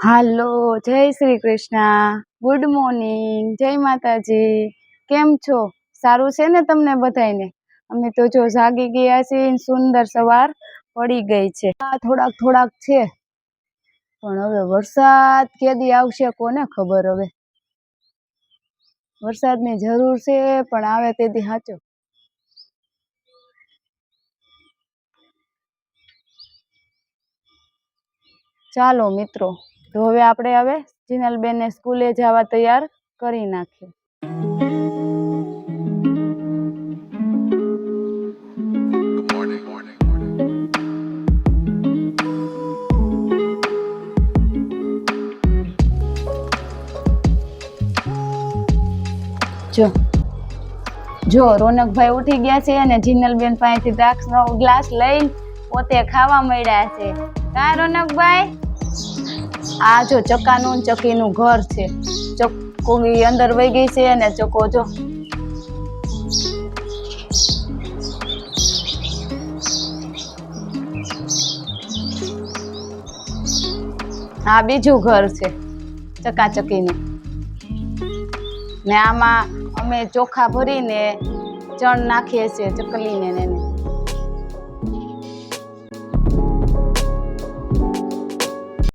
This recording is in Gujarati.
હાલો, જય શ્રી કૃષ્ણ, ગુડ મોર્નિંગ, જય માતાજી. કેમ છો? સારું છે ને તમને બધાને? અમે તો જો જાગી ગયા છીએ, સુંદર સવાર પડી ગઈ છે. થોડાક થોડાક છે, પણ હવે વરસાદ કેદી આવશે કોને ખબર. હવે વરસાદની જરૂર છે, પણ આવે તેદી સાચો. ચાલો મિત્રો, તો હવે આપણે જીનલબેનને સ્કૂલે જવા તૈયાર કરી નાખીએ. જો રોનકભાઈ ઉઠી ગયા છે અને જીનલબેન પાસેથી દ્રાક્ષનો ગ્લાસ લઈ પોતે ખાવા મળ્યા છે. કા રોનકભાઈ? આ જો ચકાનું ચકીનું ઘર છે. ચક્કો અંદર વહી ગઈ છે અને ચકો જો આ બીજું ઘર છે ચકાચકીનું. ને આમાં અમે ચોખા ભરીને ચણ નાખીએ છીએ ચકલીને.